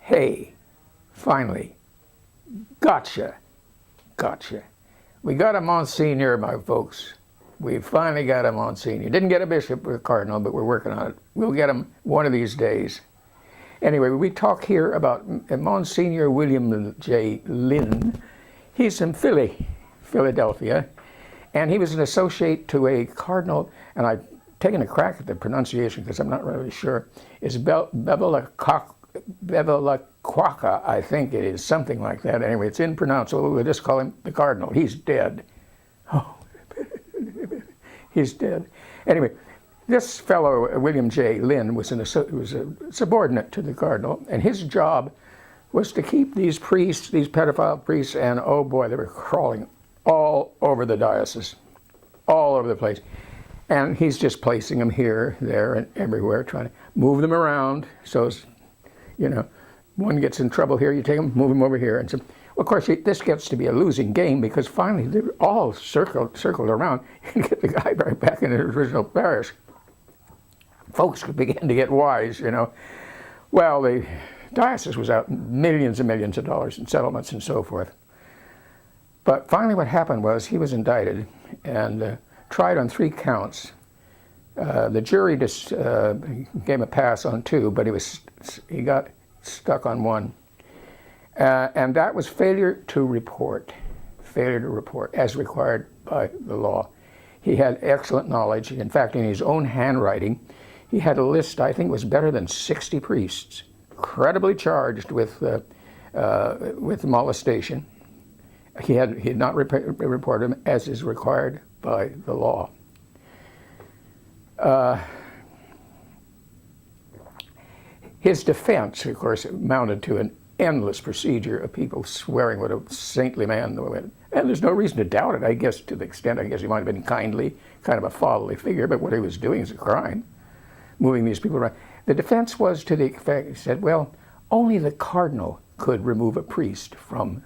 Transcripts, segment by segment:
Hey, finally, gotcha. We got a Monsignor, my folks. We finally got a Monsignor. Didn't get a bishop or a cardinal, but we're working on it. We'll get him one of these days. Anyway, we talk here about Msgr William J. Linn. He's from Philadelphia, and he was an associate to a cardinal, and I've taken a crack at the pronunciation because I'm not really sure. It's Bevilacqua, I think it is, something like that. Anyway, it's impronounceable. We'll just call him the cardinal. He's dead. Oh, he's dead. Anyway, this fellow, William J. Linn, was a subordinate to the cardinal, and his job was to keep these priests, these pedophile priests, and oh boy, they were crawling all over the diocese, all over the place. And he's just placing them here, there, and everywhere, trying to move them around. So, you know, one gets in trouble here, you take them, move them over here. And so, well, of course, this gets to be a losing game because finally they're all circled around and get the guy right back in his original parish. Folks began to get wise, you know. Well, the diocese was out millions and millions of dollars in settlements and so forth. But finally what happened was he was indicted and tried on 3 counts. The jury just gave him a pass on 2, but he got stuck on 1. And that was failure to report as required by the law. He had excellent knowledge. In fact, in his own handwriting, he had a list, I think, was better than 60 priests, credibly charged with molestation. He had not reported them as is required by the law. His defense, of course, amounted to an endless procedure of people swearing what a saintly man they were. And there's no reason to doubt it, I guess, to the extent, he might have been kindly, kind of a fatherly figure, but what he was doing is a crime, moving these people around. The defense was to the effect, he said, well, only the cardinal could remove a priest from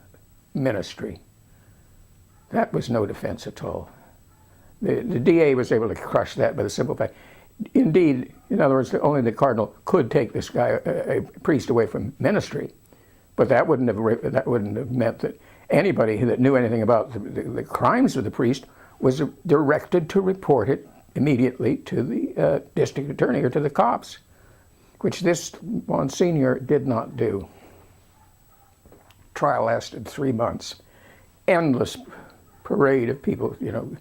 ministry. That was no defense at all. The DA was able to crush that by the simple fact. Indeed, in other words, only the cardinal could take this guy, a priest, away from ministry. But that wouldn't have meant that anybody that knew anything about the crimes of the priest was directed to report it immediately to the district attorney or to the cops, which this Monsignor did not do. Trial lasted 3 months. Endless parade of people, you know,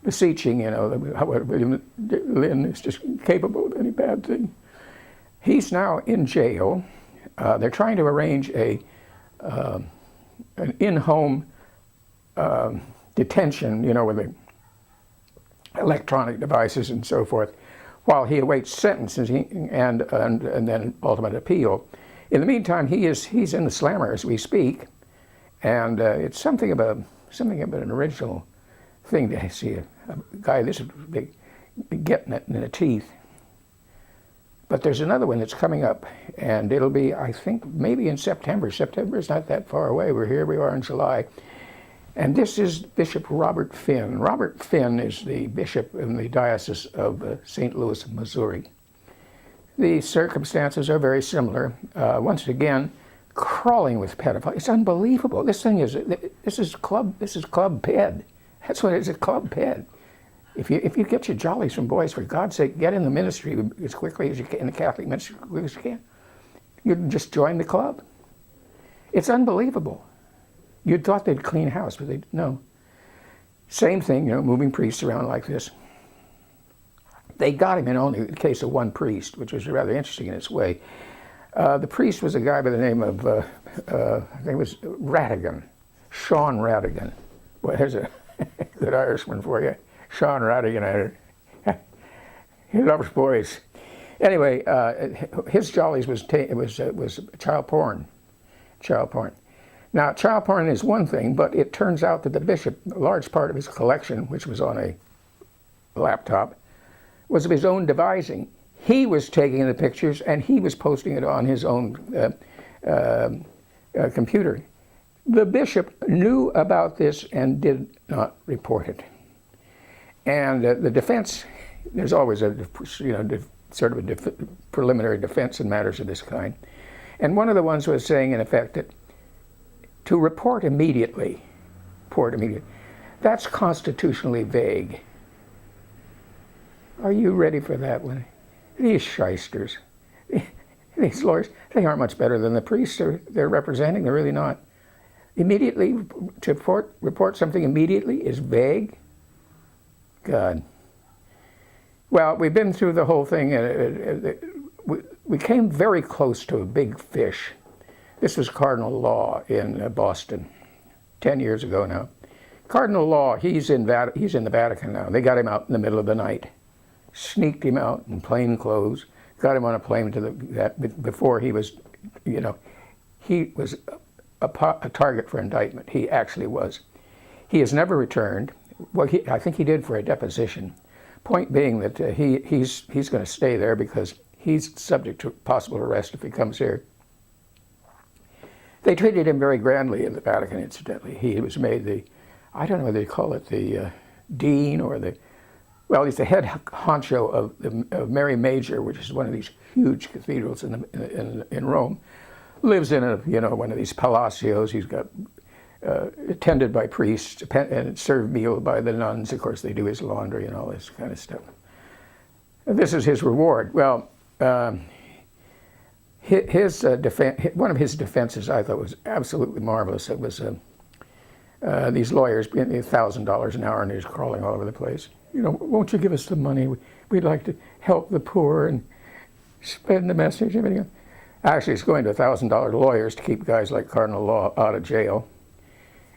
beseeching, you know, how William Linn is just capable of any bad thing. He's now in jail. They're trying to arrange an in-home detention, you know, with the electronic devices and so forth, while he awaits sentencing and then ultimate appeal. In the meantime, he's in the slammer as we speak, and it's something of an original thing to see a guy this big getting it in the teeth. But there's another one that's coming up, and it'll be, I think, maybe in September. September is not that far away. We are in July. And this is Bishop Robert Finn. Robert Finn is the bishop in the Diocese of St. Louis, Missouri. The circumstances are very similar. Once again, crawling with pedophiles. It's unbelievable. This is club ped. That's what it is, a club ped. If you get your jollies from boys, for God's sake, get in the ministry as quickly as you can, in the Catholic ministry as quickly as you can. You just join the club. It's unbelievable. You'd thought they'd clean house, but no. Same thing, you know, moving priests around like this. They got him in only the case of 1 priest, which was rather interesting in its way. The priest was a guy by the name of, I think it was Radigan, Sean Radigan. Boy, there's a good Irishman for you. Sean Radigan, he loves boys. Anyway, his jollies was child porn. Now, child porn is one thing, but it turns out that the bishop, a large part of his collection, which was on a laptop, was of his own devising. He was taking the pictures and he was posting it on his own computer. The bishop knew about this and did not report it. And the defense, there's always a, you know, sort of a preliminary defense in matters of this kind. And one of the ones was saying, in effect, that to report immediately, that's constitutionally vague. Are you ready for that one? These shysters, these lawyers, they aren't much better than the priests they're representing. They're really not. Immediately, to report something immediately is vague? God. Well, we've been through the whole thing. We came very close to a big fish. This was Cardinal Law in Boston, 10 years ago now. Cardinal Law, he's in the Vatican now. They got him out in the middle of the night, sneaked him out in plain clothes, got him on a plane before he was, he was a target for indictment. He actually was. He has never returned. Well, I think he did for a deposition. Point being that he's going to stay there because he's subject to possible arrest if he comes here. They treated him very grandly in the Vatican, incidentally. He was made I don't know whether they call it the dean or he's the head honcho of Mary Major, which is one of these huge cathedrals in Rome. Lives in one of these palacios. He's got attended by priests and served meal by the nuns. Of course, they do his laundry and all this kind of stuff. And this is his reward. Well, his one of his defenses I thought was absolutely marvelous. It was these lawyers getting $1,000 an hour and he's crawling all over the place. Won't you give us the money? We'd like to help the poor and spread the message and everything. Actually, it's going to $1,000 lawyers to keep guys like Cardinal Law out of jail.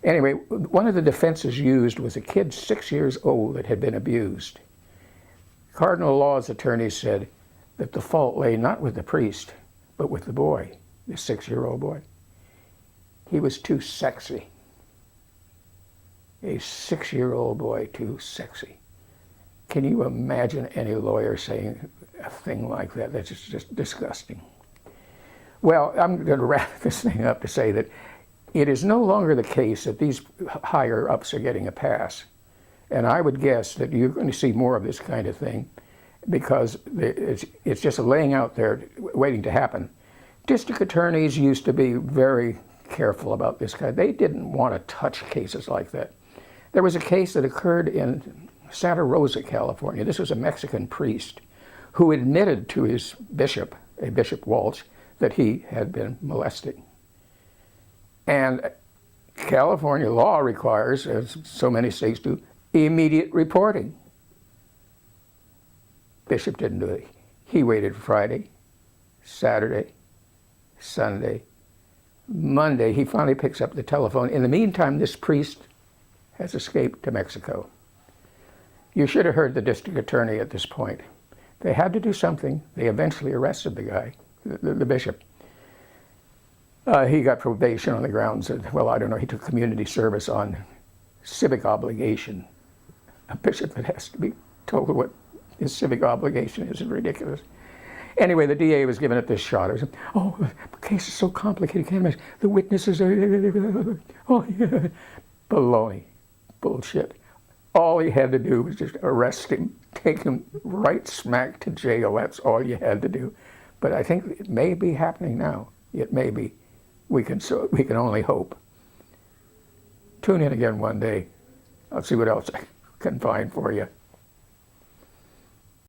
Anyway, one of the defenses used was a kid 6 years old that had been abused. Cardinal Law's attorney said that the fault lay not with the priest, but with the boy, the 6-year-old boy. He was too sexy. A 6-year-old boy too sexy. Can you imagine any lawyer saying a thing like that? That's just disgusting. Well, I'm going to wrap this thing up to say that it is no longer the case that these higher-ups are getting a pass. And I would guess that you're going to see more of this kind of thing because it's just laying out there waiting to happen. District attorneys used to be very careful about this kind. They didn't want to touch cases like that. There was a case that occurred in Santa Rosa, California. This was a Mexican priest who admitted to his bishop, a Bishop Walsh, that he had been molesting. And California law requires, as so many states do, immediate reporting. Bishop didn't do it. He waited Friday, Saturday, Sunday, Monday. He finally picks up the telephone. In the meantime, this priest has escaped to Mexico. You should have heard the district attorney at this point. They had to do something. They eventually arrested the guy, the bishop. He got probation on the grounds that, well, I don't know, he took community service on civic obligation. A bishop that has to be told what his civic obligation is ridiculous. Anyway, the DA was giving it this shot. It was, oh, the case is so complicated, can't imagine. The witnesses are, oh, yeah. Baloney. Bullshit. All he had to do was just arrest him, take him right smack to jail. That's all you had to do. But I think it may be happening now. It may be. We can only hope. Tune in again one day. I'll see what else I can find for you.